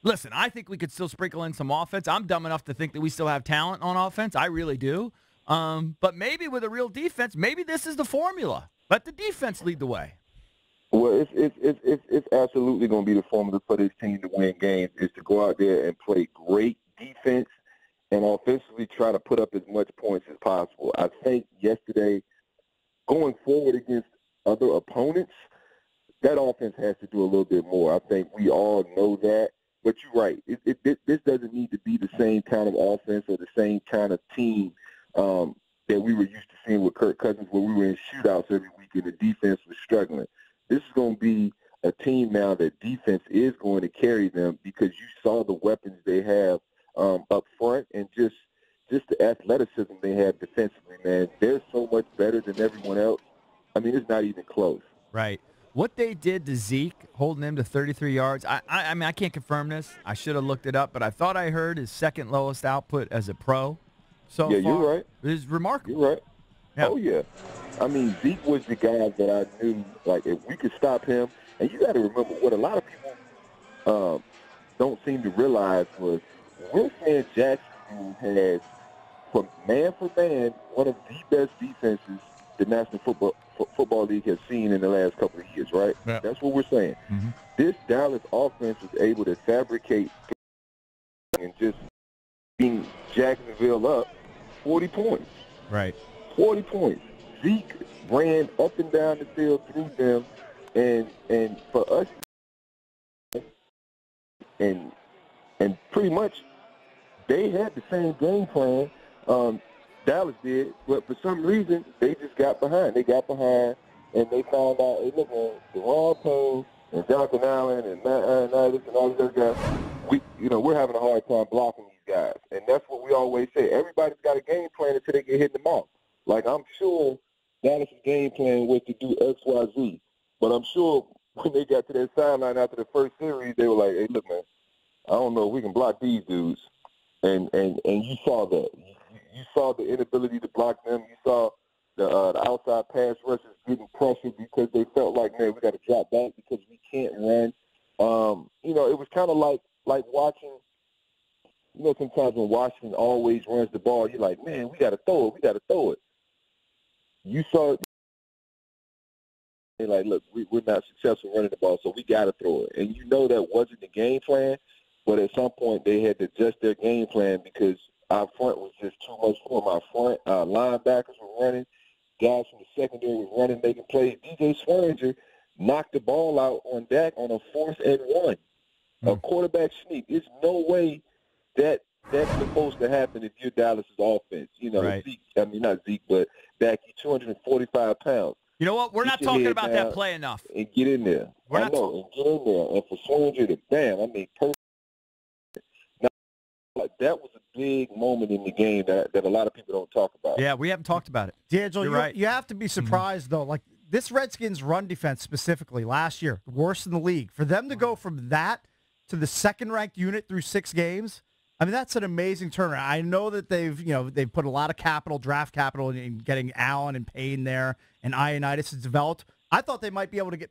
Listen, I think we could still sprinkle in some offense. I'm dumb enough to think that we still have talent on offense. I really do. But maybe with a real defense, maybe this is the formula. Let the defense lead the way. Well, it's absolutely going to be the formula for this team to win games is to go out there and play great defense and offensively try to put up as much points as possible. I think yesterday, going forward against other opponents, that offense has to do a little bit more. I think we all know that. But you're right. This doesn't need to be the same kind of offense or the same kind of team that we were used to seeing with Kirk Cousins where we were in shootouts every week and the defense was struggling. This is going to be a team now that defense is going to carry them because you saw the weapons they have up front and just the athleticism they have defensively, man. They're so much better than everyone else. I mean, it's not even close. Right. What they did to Zeke, holding him to 33 yards, I mean, I can't confirm this. I should have looked it up, but I thought I heard his second lowest output as a pro. So yeah, you're right. It is remarkable. You're right. Yeah. Oh, yeah. I mean, Zeke was the guy that I knew, like, if we could stop him, and you got to remember what a lot of people don't seem to realize was we're saying Jacksonville has, for man, one of the best defenses the National Football League has seen in the last couple of years, right? Yeah. That's what we're saying. Mm-hmm. This Dallas offense was able to fabricate and just being Jacksonville up 40 points. Right. 40 points. Zeke ran up and down the field through them, and for us, and pretty much they had the same game plan. Dallas did, but for some reason, they just got behind. They got behind, and they found out, hey, look, man, DeRon Payne and Jonathan Allen and Matt Ioannidis and all these other guys, we're having a hard time blocking these guys. And that's what we always say. Everybody's got a game plan until they get hit in the mouth. Like, I'm sure Dallas' game plan was to do X, Y, Z. But I'm sure when they got to that sideline after the first series, they were like, hey, look, man, I don't know if we can block these dudes. And you saw that. You saw the inability to block them. You saw the outside pass rushers getting pressured because they felt like, man, we got to drop back because we can't run. It was kind of like watching, sometimes when Washington always runs the ball, you're like, man, we got to throw it. You saw it. They're like, look, we're not successful running the ball, so we got to throw it. And that wasn't the game plan, but at some point they had to adjust their game plan because our front was just too much for them. Our front linebackers were running. Guys from the secondary was running, making plays. DJ Swearinger knocked the ball out on Dak on a 4th and 1. A quarterback sneak. There's no way that's supposed to happen if you're Dallas' offense. Right. Zeke, not Zeke, but Dak, you're 245 pounds. You know what? We're not talking about that play enough. And get in there. And get in there. And for Swearinger to perfect. That was a big moment in the game that a lot of people don't talk about. Yeah, we haven't talked about it. DeAngelo, right. You have to be surprised, though. Like, this Redskins run defense specifically last year, worst in the league. For them to go from that to the second-ranked unit through 6 games, I mean, that's an amazing turnaround. I know that they've put a lot of draft capital in getting Allen and Payne there, and Ioannidis has developed. I thought they might be able to get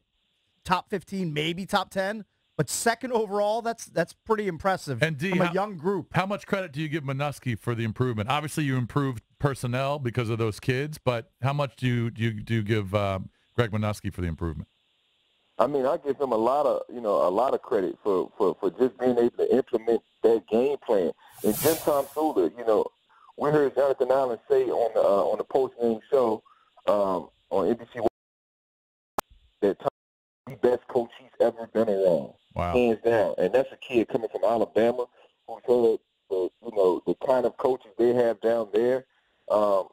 top 15, maybe top 10. But second overall, that's pretty impressive from a young group. How much credit do you give Minuski for the improvement? Obviously, you improved personnel because of those kids, but how much do you give Greg Minuski for the improvement? I mean, I give him a lot of credit for just being able to implement that game plan. And Jim Tomsula, we heard Jonathan Allen say on the post-game show on NBC that Tom is the best coach he's ever been around. Wow. Hands down. And that's a kid coming from Alabama who's heard the kind of coaches they have down there. That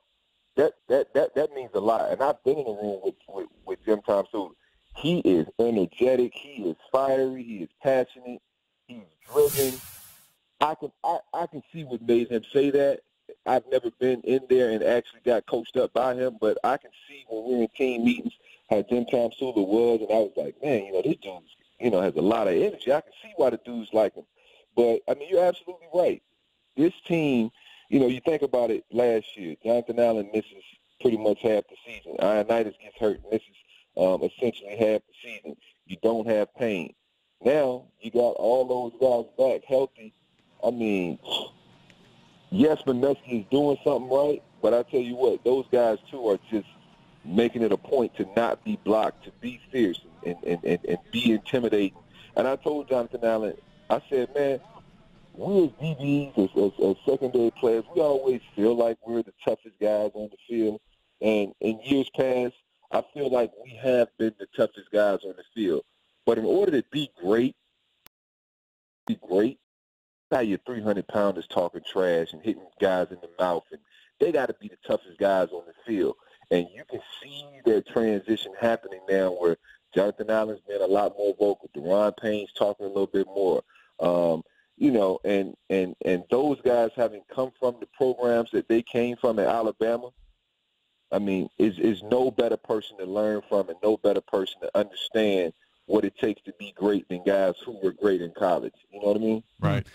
means a lot. And I've been in the room with Jim Tomsula. He is energetic. He is fiery. He is passionate. He's driven. I can see what made him say that. I've never been in there and actually got coached up by him, but I can see when we're in team meetings how Jim Tomsula was, and I was like, man, this dude has a lot of energy. I can see why the dudes like him. But, I mean, you're absolutely right. This team, you think about it last year. Jonathan Allen misses pretty much half the season. Ioannidis gets hurt and misses essentially half the season. You don't have Payne. Now you got all those guys back healthy. I mean, yes, Manusky is doing something right, but I tell you what, those guys too are just making it a point to not be blocked, to be fierce and be intimidating. And I told Jonathan Allen, I said, man, we as DBs, as secondary players, we always feel like we're the toughest guys on the field. And in years past, I feel like we have been the toughest guys on the field. But in order to be great, now your 300-pounders talking trash and hitting guys in the mouth, and they got to be the toughest guys on the field. And you can see that transition happening now where Jonathan Allen's been a lot more vocal. Deron Payne's talking a little bit more. You know, and those guys having come from the programs that they came from at Alabama, I mean, is no better person to learn from and no better person to understand what it takes to be great than guys who were great in college. You know what I mean? Right.